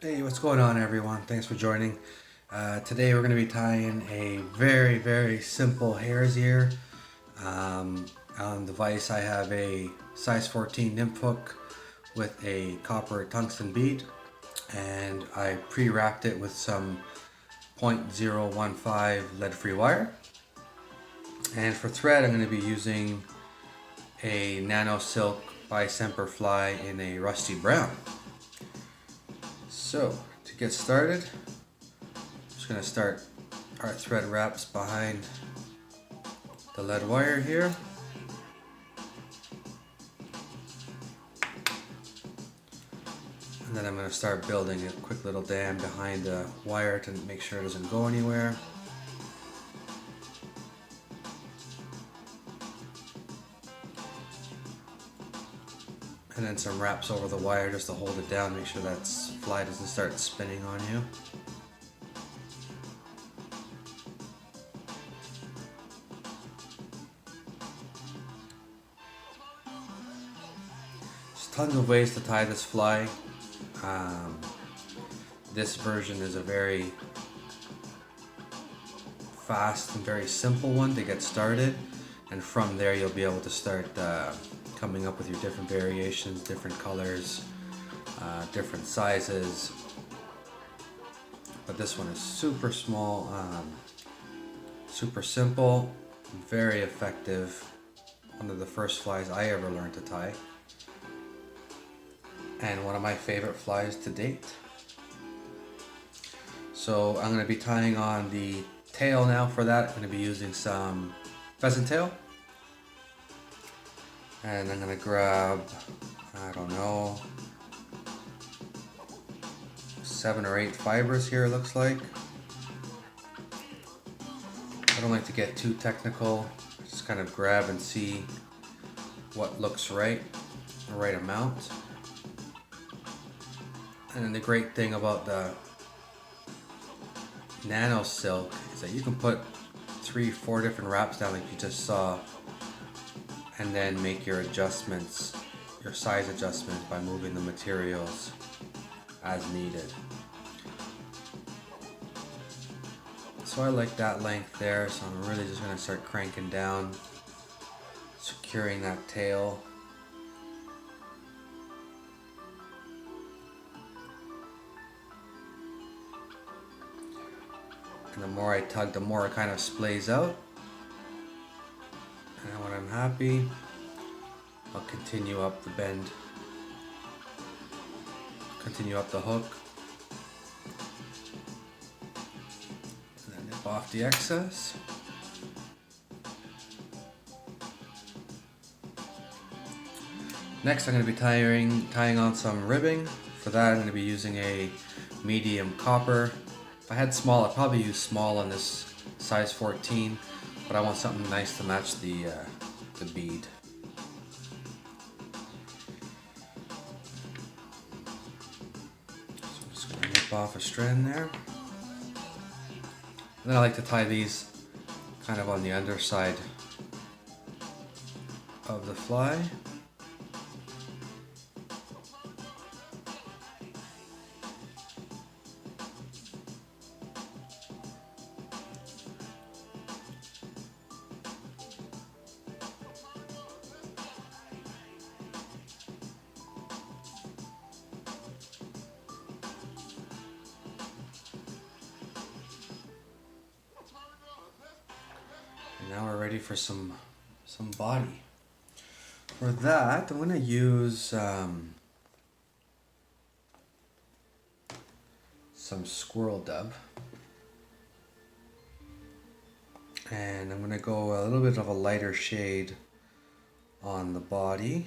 Hey, what's going on everyone? Thanks for joining. Today we're going to be tying a very simple hare's ear. On the vise I have a size 14 nymph hook with a copper tungsten bead, and I pre-wrapped it with some 0.015 lead-free wire. And for thread I'm going to be using a nano silk by Semperfli in a rusty brown. So, to get started, I'm just going to start our thread wraps behind the lead wire here. And then I'm going to start building a quick little dam behind the wire to make sure it doesn't go anywhere. And then some wraps over the wire just to hold it down, make sure that fly doesn't start spinning on you. There's tons of ways to tie this fly. This version is a very fast and very simple one to get started, and from there you'll be able to start coming up with your different variations, different colors, different sizes. But this one is super small, super simple, very effective. One of the first flies I ever learned to tie, and one of my favorite flies to date. So I'm going to be tying on the tail now. For that I'm going to be using some pheasant tail. And I'm going to grab, I don't know, 7 or 8 fibers here it looks like. I don't like to get too technical, just kind of grab and see what looks right, the right amount. And the great thing about the nano silk is that you can put 3-4 different wraps down like you just saw, and then make your adjustments, your size adjustments, by moving the materials as needed. So I like that length there, so I'm really just going to start cranking down, securing that tail. And the more I tug, the more it kind of splays out. And when I'm happy, I'll continue up the bend, continue up the hook, and then nip off the excess. Next I'm going to be tying on some ribbing. For that I'm going to be using a medium copper. If I had small, I'd probably use small on this size 14, but I want something nice to match the bead. So I'm just going to nip off a strand there. And then I like to tie these kind of on the underside of the fly. Now we're ready for some body. For that, I'm going to use some squirrel dub, and I'm going to go a little bit of a lighter shade on the body.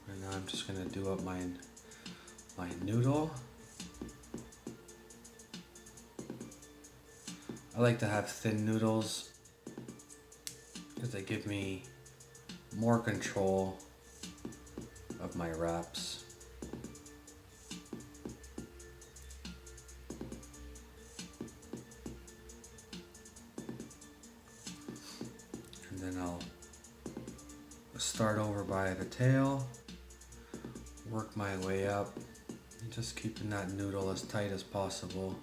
And now I'm just going to do up my noodle. I like to have thin noodles because they give me more control of my wraps. And then I'll start over by the tail, work my way up, just keeping that noodle as tight as possible.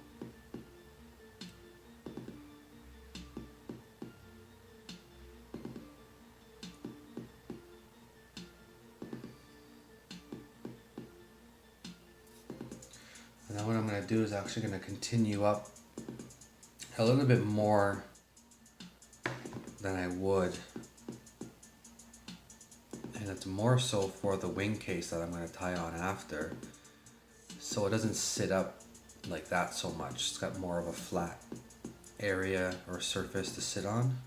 And then what I'm going to do is actually going to continue up a little bit more than I would. And it's more so for the wing case that I'm going to tie on after. So it doesn't sit up like that so much. It's got more of a flat area or surface to sit on.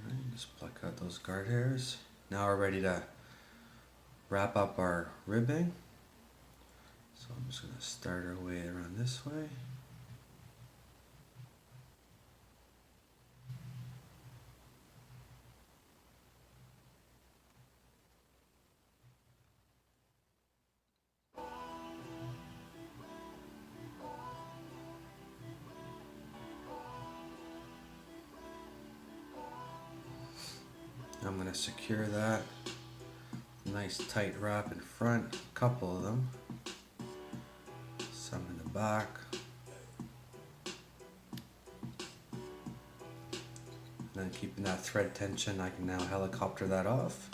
Alright, just pluck out those guard hairs. Now we're ready to wrap up our ribbing. So I'm just going to start our way around this way. I'm going to secure that. Nice tight wrap in front, a couple of them. Some in the back. And then keeping that thread tension, I can now helicopter that off.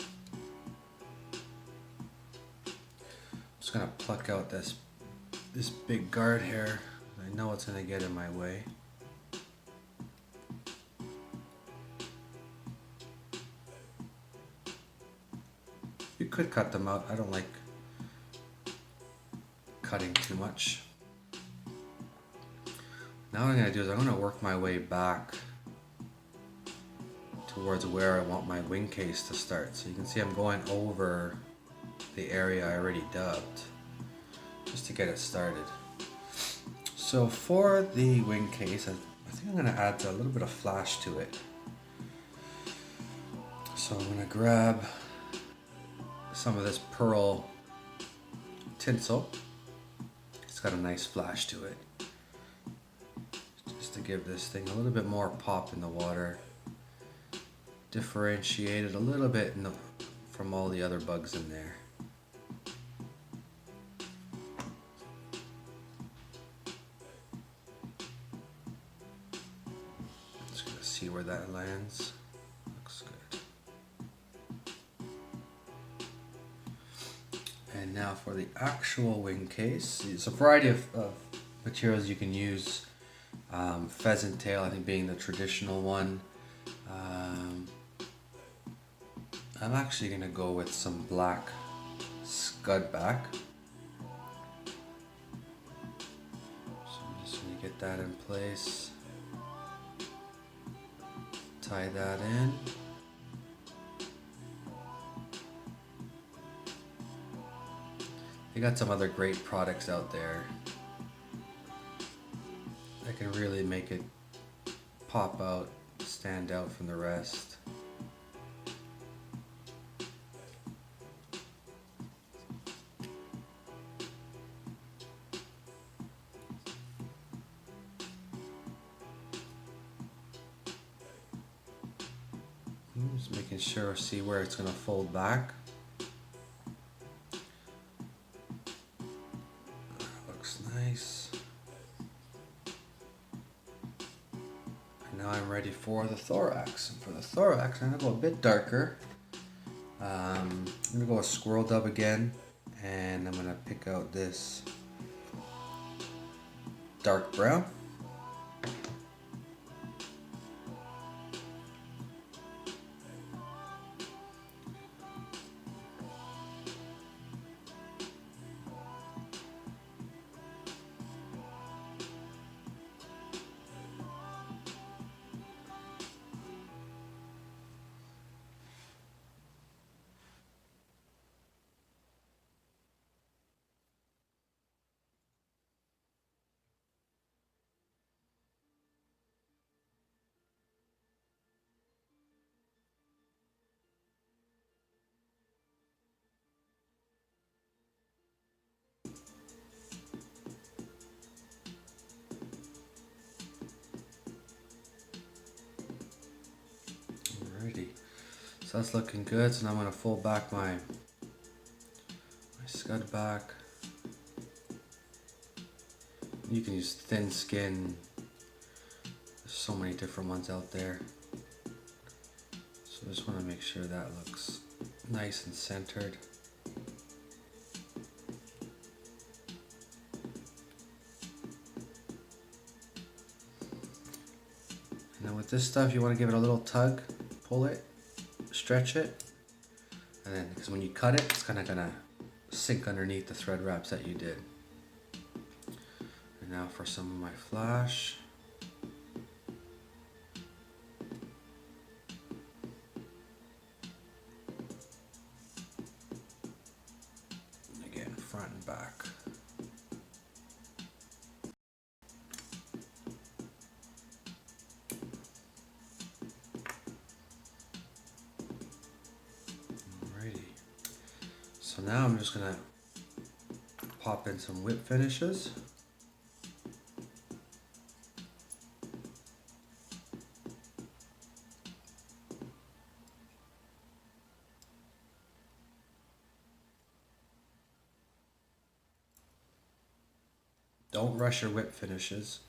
I'm just going to pluck out this big guard hair. I know it's going to get in my way. You could cut them out. I don't like cutting too much. Now what I'm going to do is I'm going to work my way back towards where I want my wing case to start. So you can see I'm going over the area I already dubbed just to get it started. So for the wing case, I think I'm going to add a little bit of flash to it. So I'm going to grab some of this pearl tinsel. It's got a nice flash to it. Just to give this thing a little bit more pop in the water. Differentiate it a little bit from all the other bugs in there. Just gonna see where that lands. Looks good. And now for the actual wing case, it's a variety of materials you can use. Pheasant tail, I think, being the traditional one. I'm actually going to go with some black scud back. So I'm just going to get that in place. Tie that in. They got some other great products out there that can really make it pop out, stand out from the rest. Just making sure, see where it's going to fold back. Looks nice. And now I'm ready for the thorax. And for the thorax, I'm going to go a bit darker. I'm going to go a squirrel dub again, and I'm going to pick out this dark brown. So that's looking good. So now I'm going to fold back my scud back. You can use thin skin. There's so many different ones out there. So I just want to make sure that looks nice and centered. And then with this stuff, you want to give it a little tug, pull it, stretch it, and then because when you cut it, it's kind of gonna sink underneath the thread wraps that you did. And now for some of my flash. Again, front and back. So now I'm just gonna pop in some whip finishes. Don't rush your whip finishes.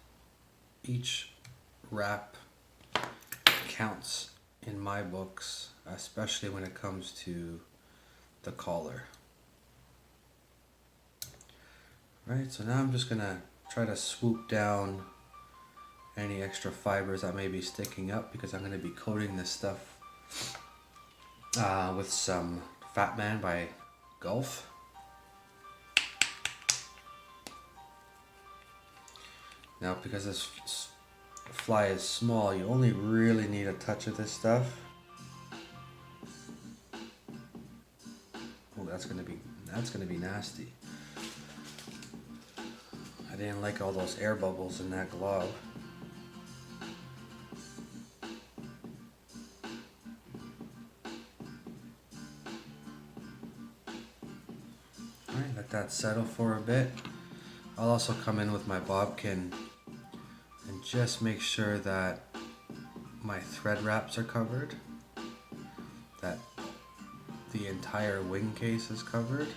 Each wrap counts in my books, especially when it comes to the collar. Right, so now I'm just gonna try to swoop down any extra fibers that may be sticking up, because I'm gonna be coating this stuff with some Fat Man by Gulf. Now, because this fly is small, you only really need a touch of this stuff. Oh, that's gonna be nasty. I didn't like all those air bubbles in that glove. Alright, let that settle for a bit. I'll also come in with my bobkin and just make sure that my thread wraps are covered, that the entire wing case is covered.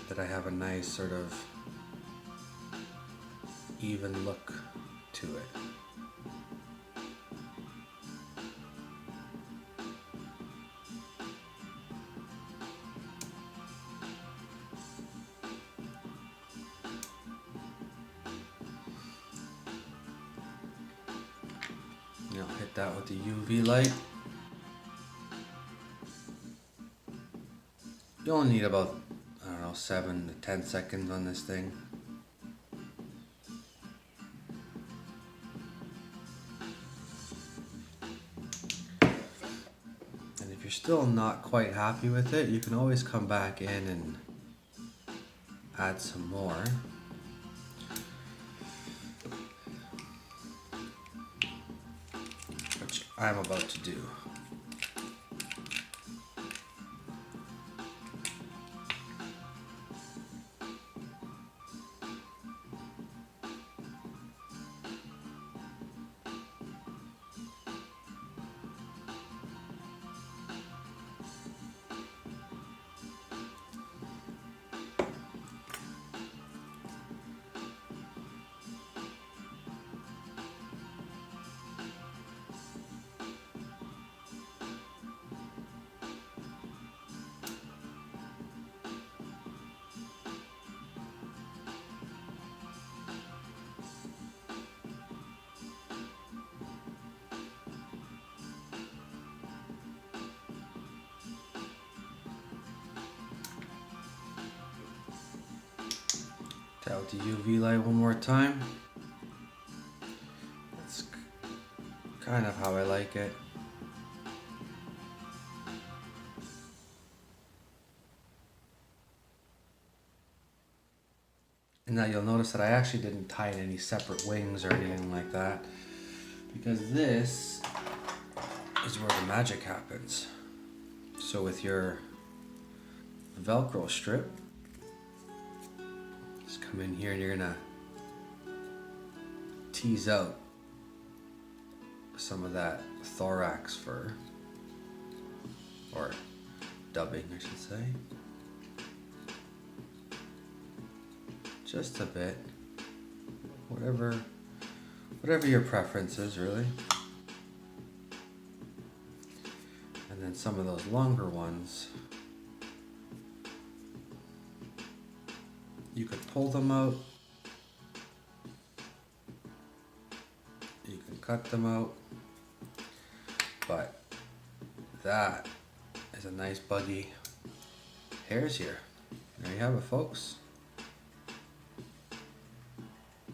That I have a nice sort of even look to it. Now hit that with the UV light. You only need about, I don't know, 7 to 10 seconds on this thing. And if you're still not quite happy with it, you can always come back in and add some more. Which I'm about to do. Out the UV light one more time. That's kind of how I like it. And now you'll notice that I actually didn't tie in any separate wings or anything like that, because this is where the magic happens. So with your Velcro strip, just come in here and you're gonna tease out some of that thorax fur, or dubbing I should say, just a bit, whatever your preference is really. And then some of those longer ones, you could pull them out, you can cut them out, but that is a nice buggy hare's ear. There you have it, folks.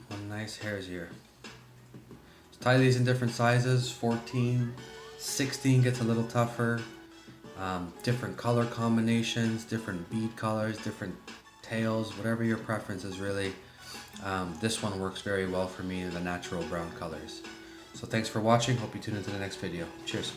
One nice hare's ear. Just tie these in different sizes, 14, 16 gets a little tougher. Different color combinations, different bead colors, different tails, whatever your preference is really. This one works very well for me in the natural brown colors. So thanks for watching. Hope you tune into the next video. Cheers.